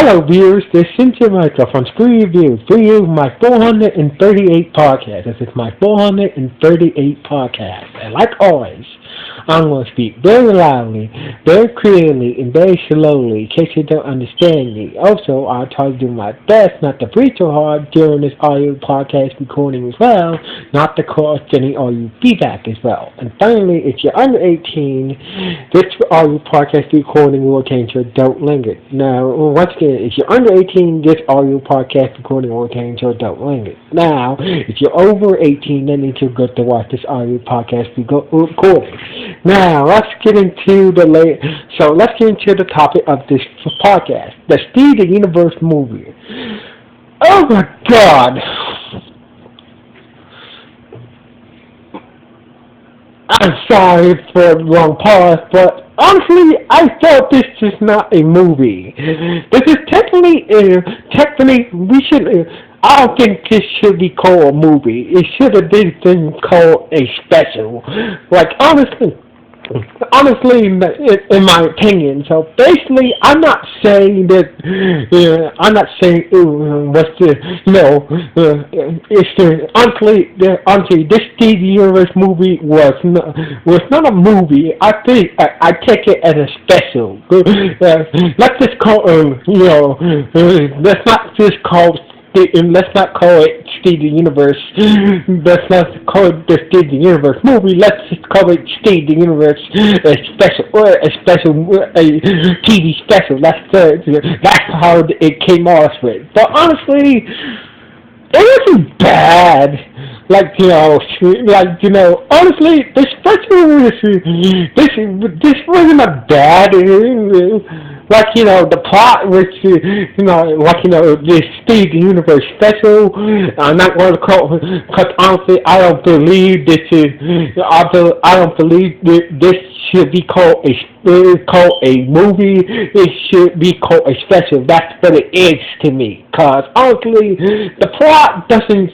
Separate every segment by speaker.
Speaker 1: Hello viewers, this is Cynthia Michael from Screen Review, for you my 438 podcast. This is my 438 podcast, and like always, I'm going to speak very loudly, very clearly, and very slowly in case you don't understand me. Also, I'll try to do my best not to breathe too hard during this audio podcast recording as well, not to cause any audio feedback as well. And finally, if you're under 18, this audio podcast recording will contain your adult language. Now, once again, if you're under 18, this audio podcast recording will contain your adult language. Now, if you're over 18, then you need to go to watch this audio podcast recording. Now, let's get into the topic of this podcast, the Steven Universe movie. Oh my God! I'm sorry for the long pause, but honestly, I thought this is not a movie. This is technically, we should. I don't think this should be called a movie. It should have been called a special. Like honestly, in my opinion. So basically, I'm not saying that. Honestly, this Steven Universe movie was not a movie. I think I take it as a special. Let's just call let's not call it Steven Universe. Let's not call it the Steven Universe movie. Let's just call it Steven Universe a TV special. That's how it came off with. But honestly, it wasn't bad. Honestly, this wasn't a bad. The plot, this Steven Universe special. I'm not going to call, because honestly, I don't believe this should be called a movie. It should be called a special. That's what it is to me. Because honestly, the plot doesn't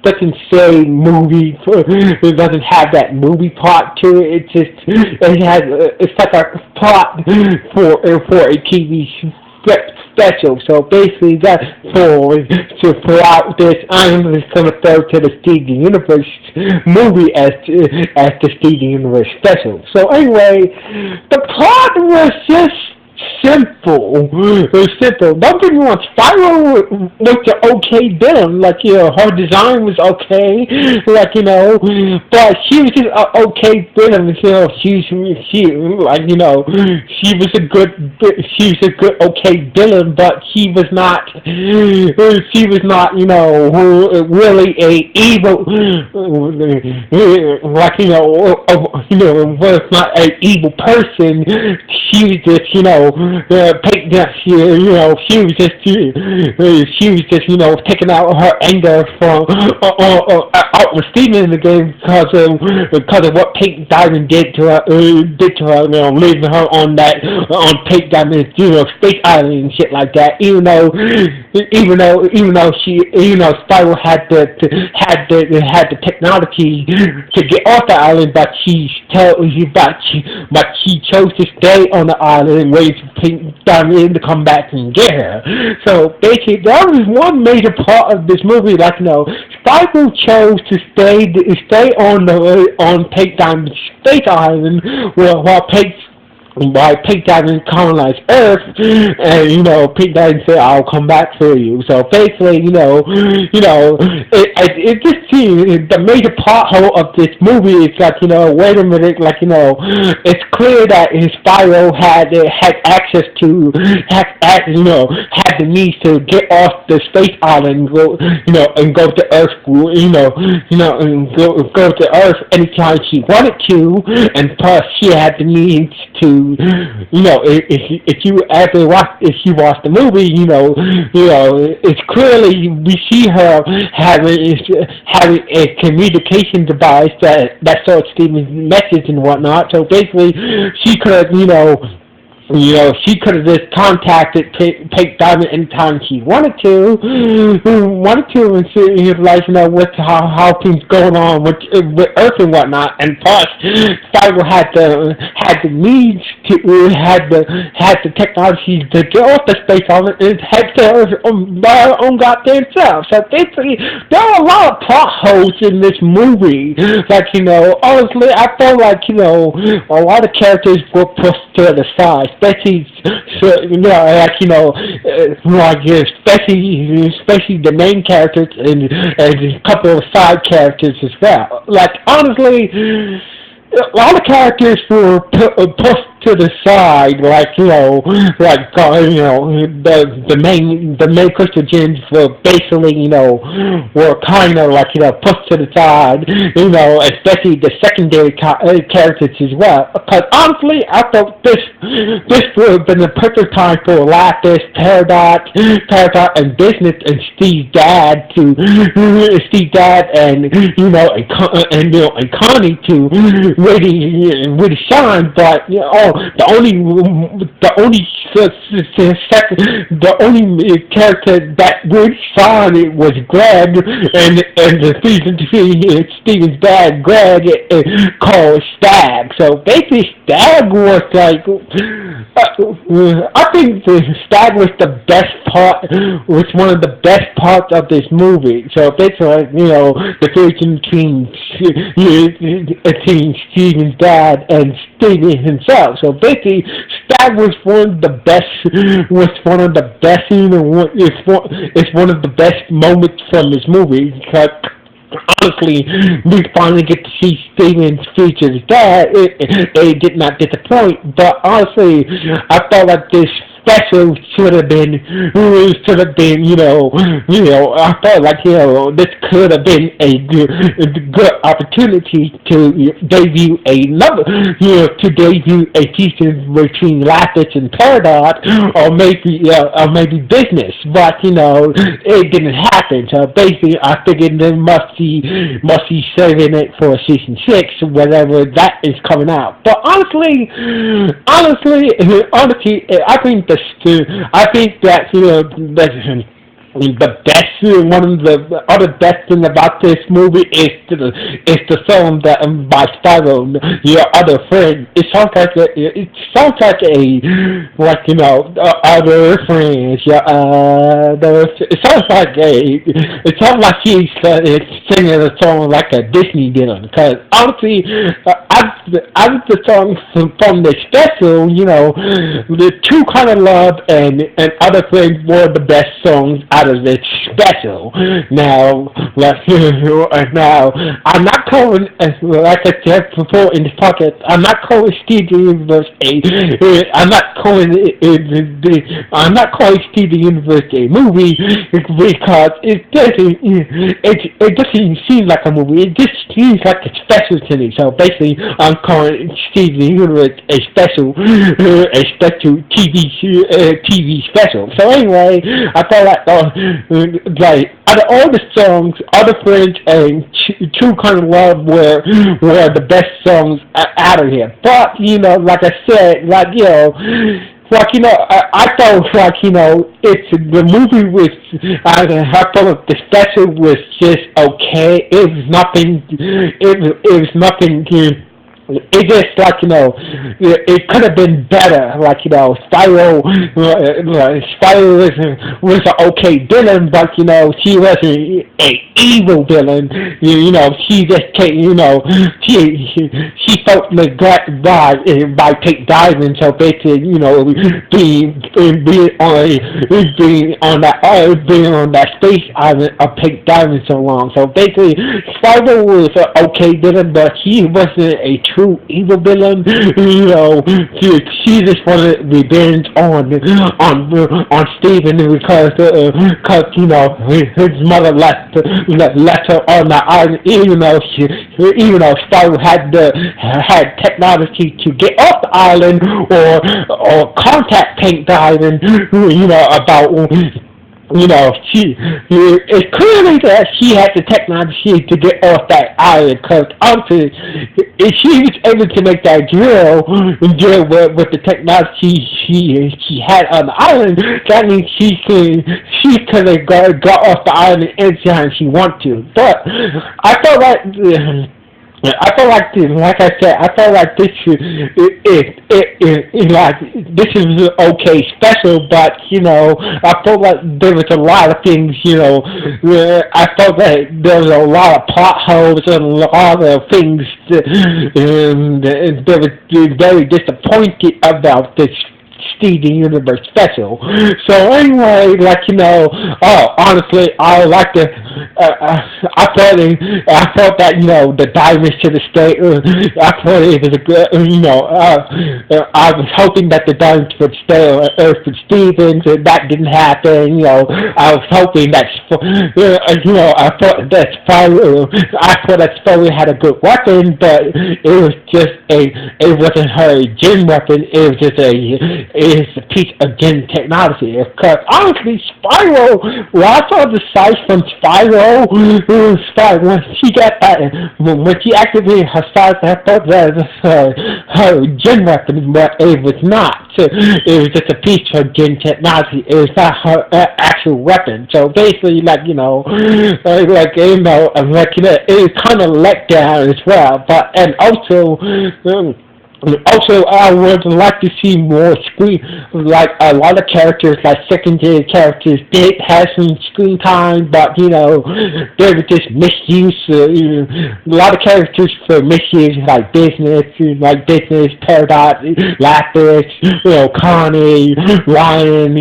Speaker 1: doesn't say movie. It doesn't have that movie plot to it. It's like a plot for a TV special. So basically, throughout this, I'm just gonna throw to the Steven Universe movie as the Steven Universe special. So anyway, the plot was just simple. It was simple. Don't get me wrong, Spyro looked okay villain. Her design was okay. But she was just an okay villain. She was a good okay villain, but she was not really a evil. Was not an evil person. She was just taking out her anger from with Steven in the game because of what Pink Diamond did to her, leaving her on Pink Diamond's space island and shit like that. Even though Spyro had the technology to get off the island, but she chose to stay on the island and wait for Pink Diamond to come back and get her. So basically, that was one major part of this movie. Spyro chose to stay on Pink Diamond's space island while Pink Diamond colonized Earth, and Pink Diamond said, "I'll come back for you." So basically, it just seems the major plot hole of this movie is wait a minute, it's clear that Spyro had access to had the means to get off the space island, and go to Earth, and go to Earth anytime she wanted to, and plus she had the means to. If you watch the movie, it's clearly we see her having a communication device that sorts Steven's message and whatnot. So basically, she could she could have just contacted Pink Diamond anytime she wanted to, and see, like, with how things going on with Earth and whatnot. And plus, Cyber had the needs to, had the technology to get off the space island and head to Earth by her own goddamn self. So basically, there are a lot of plot holes in this movie. Like, honestly, I felt like, a lot of characters were pushed to the side, especially, especially the main characters and a couple of side characters as well. Like, honestly, a lot of characters were pushed to the side, the main Christians were basically, were kind of pushed to the side, especially the secondary characters as well. Because honestly, I thought this would have been the perfect time for Lapis, Peridot, and Business and Steve's dad and Connie to really shine, but the only character that would shine was Greg, and the Steven's dad, Greg, called Stag. So basically, Stag was I think the Stag was the best part, was one of the best parts of this movie. So basically, the fusion between Steven's dad and Steven himself. So basically, Stag was one of the best, it's one of the best moments from this movie, because honestly, we finally get to see Steven's future's dad. It did not disappoint, but honestly, I felt like this special should have been, I felt like, this could have been a good opportunity to debut another, to debut a season between Lapis and Peridot, or maybe Business, but, it didn't happen. So basically, I figured they must be saving it for season 6, whenever that is coming out. But honestly, I think that the best, one of the other best thing about this movie is the song that by Spyro, your other friend. It sounds like other friends. It sounds like he's singing a song like a Disney villain. Because honestly, out of the songs from the special, the True Kind of Love and Other Friends were the best songs out of this special. Now, I'm not calling, like I said before in this podcast, I'm not calling Steven Universe I'm not calling Steven Universe a movie, because it doesn't seem like a movie. It just seems like a special to me. So basically, I'm calling Steven Universe a special TV special. So anyway, I thought out of all the songs, Other Friends and True Kind of Love were the best songs out of here. But like I said, I felt it's the movie was. I thought the special was just okay. It was nothing. It was nothing. It just it could have been better. Spyro was an okay villain, but she wasn't an evil villain. She just can't. She felt neglected by Pink Diamond. So basically, being on that space island of Pink Diamond so long. So basically, Spyro was an okay villain, but he wasn't a true evil villain. She just wanted revenge on Steven because his mother left her on the island, even though Spyro had technology to get off the island or contact Pink Diamond, it's clearly that she had the technology to get off that island, because obviously, if she was able to make that drill and drill with the technology she had on the island, that means she could have got off the island anytime she wanted to. But I felt I feel like I said, I feel like like this is okay special, but I felt like there was a lot of things, where I felt that there was a lot of plot holes and a lot of things, and they were very disappointed about this Steven Universe special. So anyway, honestly, I like to. I felt that the diamonds should have stayed. I thought it was a good. I was hoping that the diamonds would stay on Earth with Stevens, and that didn't happen. I was hoping that. I thought that Spyro. I thought that Spyro had a good weapon, but it was just It wasn't her gym weapon. It was just is a piece of gym technology. Because honestly, Spyro, when I saw the size from Spyro, when she got that, when she activated her size, I thought that was her gym weapon, but it was not. So it was just a piece of gym technology. It was not her actual weapon. So basically, it was kind of let down as well. But and also, I would like to see more screen, like a lot of characters, like secondary characters, did have some screen time, but they were just misuse. A lot of characters for misuse, like Business, Paradox, Lapis, Connie, Ryan,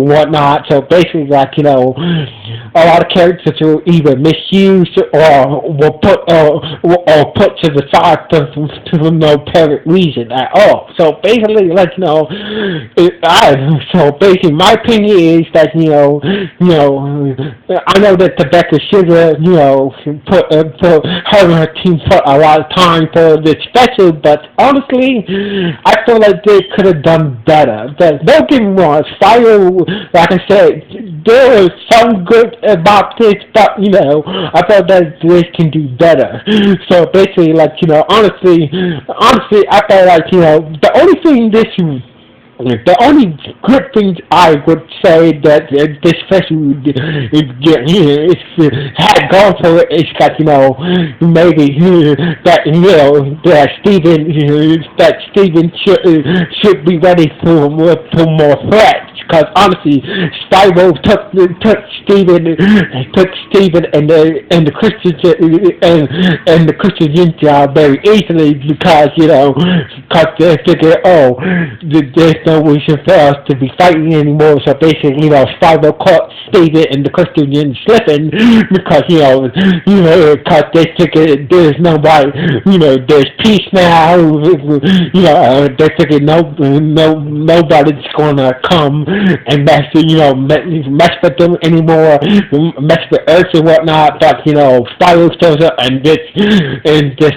Speaker 1: whatnot. So basically, a lot of characters were either misused or were put to the side for no apparent reason at all. So basically, my opinion is that I know that Rebecca Sugar, put her and her team put a lot of time for this special, but honestly, I feel like they could have done better. But don't get me wrong, Fire, like I said, there was some good about this, but I felt that this can do better. So basically, honestly, I felt like the only good thing I would say that this special had gone for it is that maybe that Steven should be ready for more threats. Because honestly, Spyro took Steven and the Christian and the Christian Ninja very easily because they figured, there's no reason for us to be fighting anymore. So basically, Spyro caught Steven and the Christian Ninja slipping because because they figured there's nobody, there's peace now. They figured nobody's gonna come and mess with them anymore, mess with Earth and whatnot. But Spyro shows up and just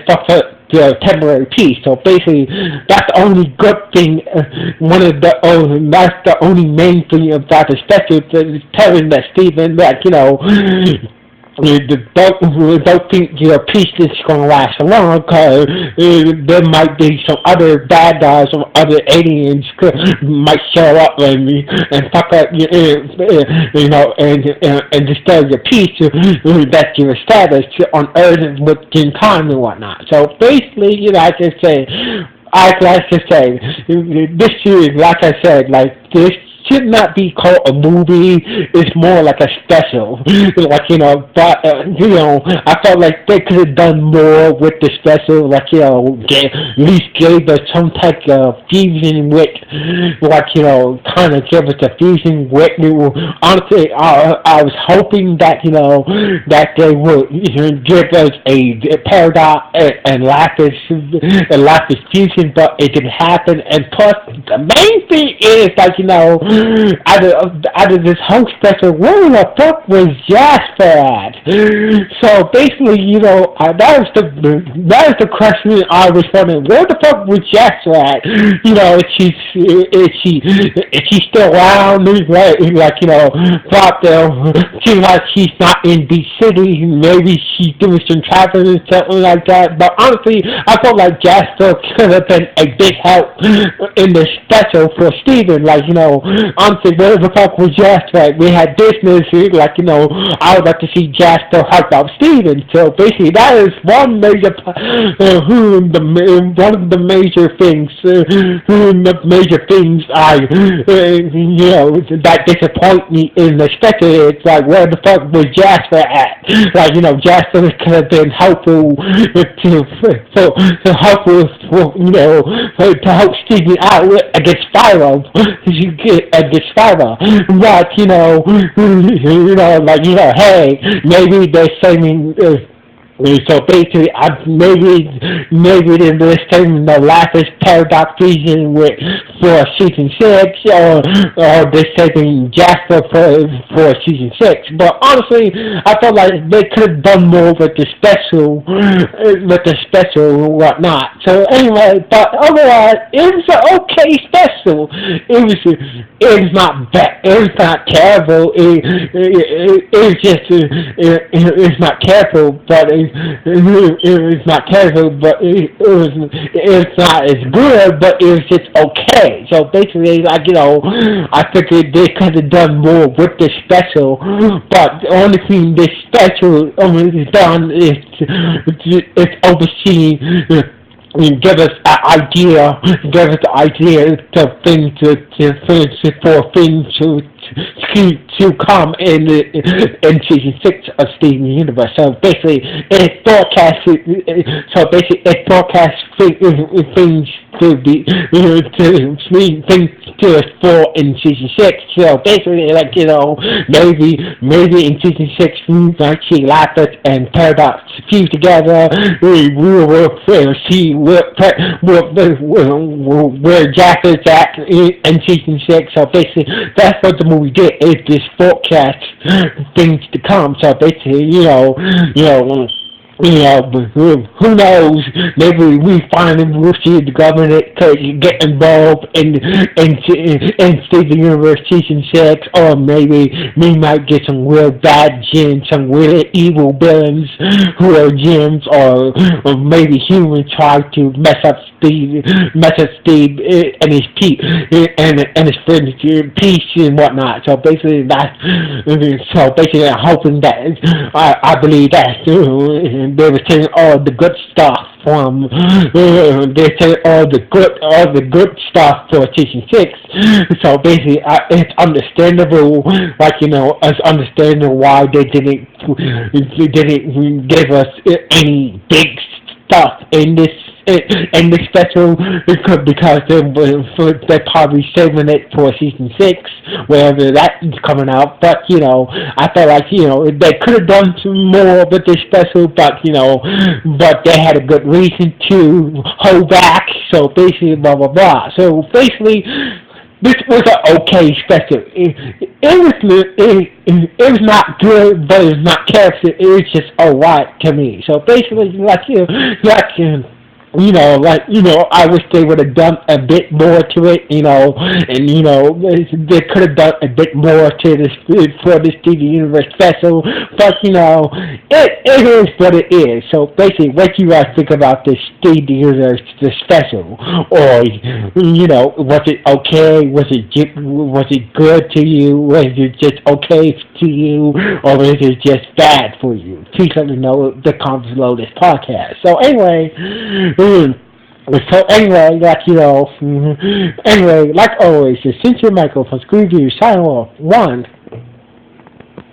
Speaker 1: stuff up temporary peace. So basically, that's the only good thing. That's the only main thing about the special, telling that Steven that don't think peace is going to last long, because there might be some other bad guys or other aliens might show up and fuck up and disturb your peace that you established on Earth within time and whatnot. So basically, I can say, this is, like I said, this should not be called a movie. It's more like a special. But I felt like they could have done more with the special. At least gave us some type of fusion with, kind of give us a fusion with. Honestly, I was hoping that that they would give us a Paradox and Lapis fusion, but it didn't happen. And plus, the main thing is out of this whole special, where the fuck was Jasper at? So basically, that was the question I was wondering. Where the fuck was Jasper at? Is she still around? Thought seems like she's not in the city. Maybe she's doing some traveling or something like that. But honestly, I felt like Jasper could have been a big help in the special for Steven. Honestly, where the fuck was Jasper? We had business, I would like to see Jasper help out Steven. So basically, that is one major, one of the major things, that disappoint me in the special. It's like, where the fuck was Jasper at? Jasper could have been helpful to help Steven out against Spyro. But hey, maybe they're saving. So basically, maybe they're saving the Lapis Paradox region for season 6, or they're saving Jasper for season 6. But honestly, I felt like they could have done more with the special, and whatnot. So anyway, but overall, it was an okay special. It was not bad. It was not terrible. It's not terrible, but it's not terrible, but it's not as good, but it was just okay. So basically, I figured they could have done more with this special, but the only thing this special only done is it's overseen. Give us an idea, for things to come in season 6 of Steven Universe. So basically, it forecasts things to be things to us for in season 6. So basically, maybe in season 6 we might see Lapis and Paradox fuse together. We will see where Jack is at in season 6. So basically, that's what the movie did. It just forecast things to come. So basically, who knows? Maybe we finally will see the government get involved in Steven Universe season 6, or maybe we might get some real bad gyms, some really evil villains who are gyms, or maybe humans try to mess up Steve and his friends' peace and whatnot. So basically, I'm hoping that I believe that. They were saying all the good stuff from they say all the good stuff for season 6. So basically, it's understandable. It's understandable why they didn't give us any big stuff in this special, because they're probably saving it for season 6, wherever that is coming out. But I felt like they could have done some more with this special, but they had a good reason to hold back. So basically, blah blah blah. So basically, this was an okay special. It was not good, but it was not terrible. It was just alright to me. So basically, I wish they would have done a bit more to it, and they could have done a bit more to this for this Steven Universe special, but it is what it is. So basically, what you guys think about this Steven Universe special, or was it okay? Was it good to you? Was it just okay to you, or was it just bad for you? Please let me know the comments below this podcast. So anyway. So anyway, like always, it's Sincere Michael from Screwview, signing off. 1.